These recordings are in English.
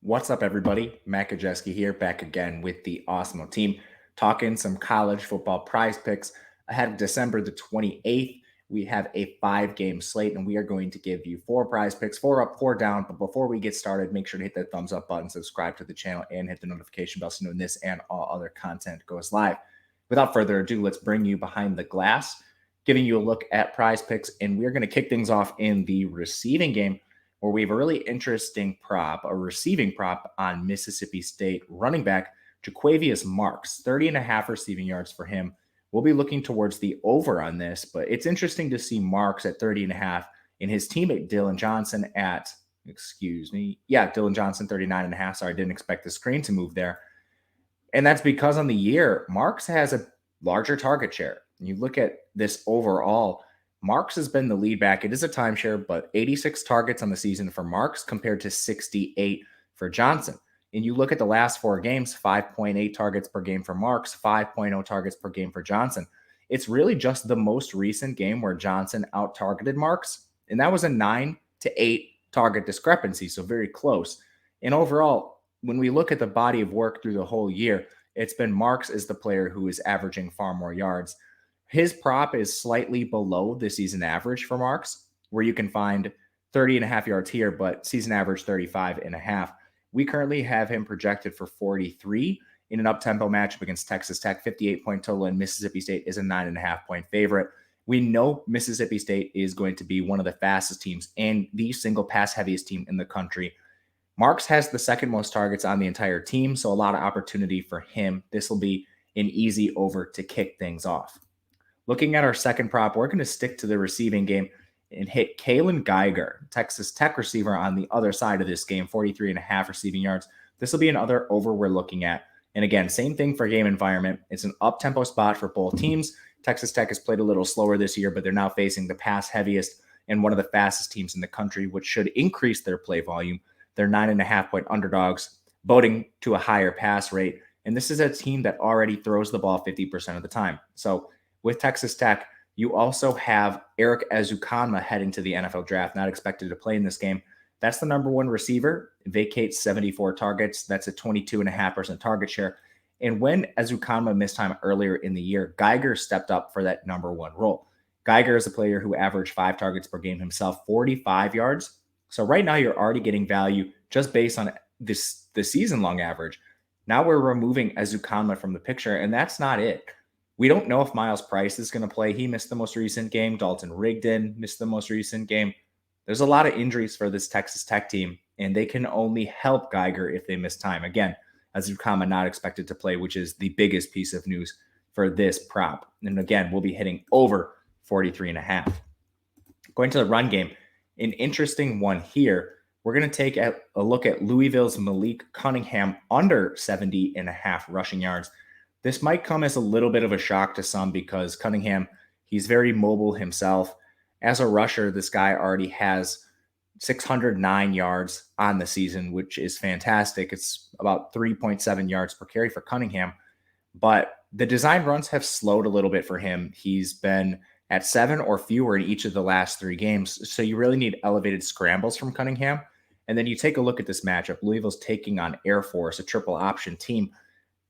What's up, everybody? Matt Gajewski here, back again with the Awesemo team, talking some college football prize picks ahead of December the 28th. We have a 5-game slate, and we are going to give you 4 prize picks, 4 up, 4 down. But before we get started, make sure to hit that thumbs up button, subscribe to the channel, and hit the notification bell so you know when this and all other content goes live. Without further ado, let's bring you behind the glass, giving you a look at prize picks, and we're going to kick things off in the receiving game, where we have a really interesting prop, a receiving prop on Mississippi State running back Jaquavius Marks, 30.5 receiving yards for him. We'll be looking towards the over on this, but it's interesting to see Marks at 30.5 and his teammate Dylan Johnson at, Dylan Johnson, 39.5. Sorry, I didn't expect the screen to move there. And that's because on the year, Marks has a larger target share. You look at this overall, Marks has been the lead back. It is a timeshare, but 86 targets on the season for Marks compared to 68 for Johnson. And you look at the last 4 games, 5.8 targets per game for Marks, 5.0 targets per game for Johnson. It's really just the most recent game where Johnson out-targeted Marks, and that was a 9 to 8 target discrepancy, so very close. And overall, when we look at the body of work through the whole year, it's been Marks as the player who is averaging far more yards. His prop is slightly below the season average for Marks, where you can find 30.5 yards here, but season average 35.5. We currently have him projected for 43 in an up-tempo matchup against Texas Tech, 58-point total, and Mississippi State is a 9.5-point favorite. We know Mississippi State is going to be one of the fastest teams and the single pass heaviest team in the country. Marks has the second most targets on the entire team, so a lot of opportunity for him. This will be an easy over to kick things off. Looking at our second prop, we're going to stick to the receiving game and hit Kalen Geiger, Texas Tech receiver, on the other side of this game, 43.5 receiving yards. This will be another over we're looking at. And again, same thing for game environment. It's an up-tempo spot for both teams. Texas Tech has played a little slower this year, but they're now facing the pass heaviest and one of the fastest teams in the country, which should increase their play volume. They're 9.5-point underdogs, voting to a higher pass rate. And this is a team that already throws the ball 50% of the time. So with Texas Tech, you also have Eric Ezukanma heading to the NFL draft, not expected to play in this game. That's the number 1 receiver, vacates 74 targets. That's a 22.5% target share. And when Ezukanma missed time earlier in the year, Geiger stepped up for that number 1 role. Geiger is a player who averaged 5 targets per game himself, 45 yards. So right now you're already getting value just based on the season-long average. Now we're removing Ezukanma from the picture, and that's not it. We don't know if Miles Price is going to play. He missed the most recent game. Dalton Rigdon missed the most recent game. There's a lot of injuries for this Texas Tech team, and they can only help Geiger if they miss time. Again, Ezukanma not expected to play, which is the biggest piece of news for this prop. And again, we'll be hitting over 43.5. Going to the run game, an interesting one here. We're going to take a look at Louisville's Malik Cunningham under 70.5 rushing yards. This might come as a little bit of a shock to some because Cunningham, he's very mobile himself. As a rusher, this guy already has 609 yards on the season, which is fantastic. It's about 3.7 yards per carry for Cunningham. But the design runs have slowed a little bit for him. He's been at 7 or fewer in each of the last 3 games. So you really need elevated scrambles from Cunningham. And then you take a look at this matchup. Louisville's taking on Air Force, a triple option team.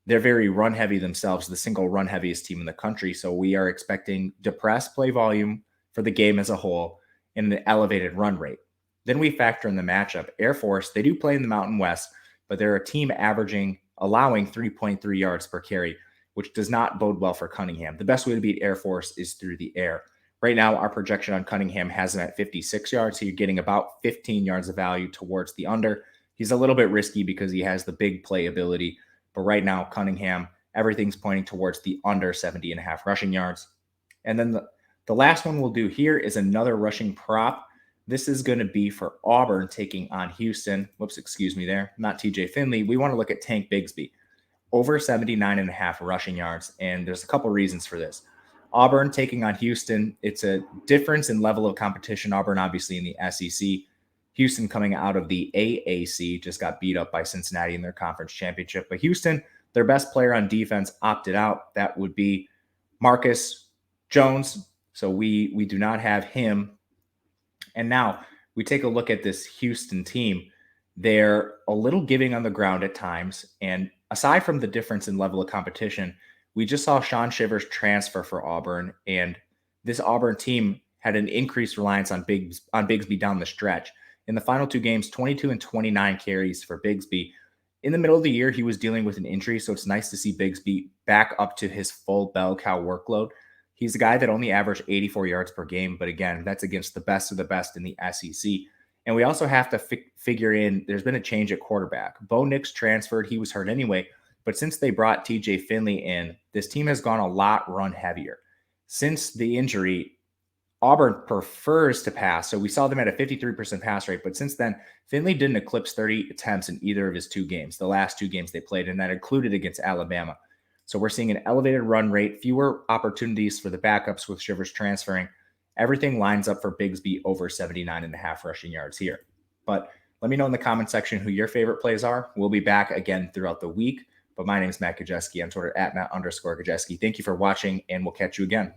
They're very run heavy themselves, the single run heaviest team in the country. So we are expecting depressed play volume for the game as a whole and an elevated run rate. Then we factor in the matchup. Air Force, they do play in the Mountain West, but they're a team allowing 3.3 yards per carry, which does not bode well for Cunningham. The best way to beat Air Force is through the air. Right now, our projection on Cunningham has him at 56 yards, so you're getting about 15 yards of value towards the under. He's a little bit risky because he has the big play ability. But right now, Cunningham, everything's pointing towards the under 70.5 rushing yards. And then the last one we'll do here is another rushing prop. This is going to be for Auburn taking on Houston. Whoops, excuse me there. Not TJ Finley. We want to look at Tank Bigsby. Over 79.5 rushing yards. And there's a couple reasons for this. Auburn taking on Houston. It's a difference in level of competition. Auburn, obviously, in the SEC. Houston coming out of the AAC just got beat up by Cincinnati in their conference championship. But Houston, their best player on defense, opted out. That would be Marcus Jones. So we do not have him. And now we take a look at this Houston team. They're a little giving on the ground at times. And aside from the difference in level of competition, we just saw Sean Shivers transfer for Auburn. And this Auburn team had an increased reliance on Bigsby down the stretch. In the final two games, 22 and 29 carries for Bigsby. In the middle of the year, he was dealing with an injury, so it's nice to see Bigsby back up to his full bell cow workload. He's a guy that only averaged 84 yards per game, but again, that's against the best of the best in the SEC. And we also have to figure in there's been a change at quarterback. Bo Nix transferred. He was hurt anyway. But since they brought TJ Finley in, this team has gone a lot run heavier. Since the injury, Auburn prefers to pass. So we saw them at a 53% pass rate. But since then, Finley didn't eclipse 30 attempts in either of his two games, the last two games they played, and that included against Alabama. So we're seeing an elevated run rate, fewer opportunities for the backups with Shivers transferring. Everything lines up for Bigsby over 79.5 rushing yards here. But let me know in the comment section who your favorite plays are. We'll be back again throughout the week. But my name is Matt Gajewski on Twitter at Matt_Gajewski. Thank you for watching, and we'll catch you again.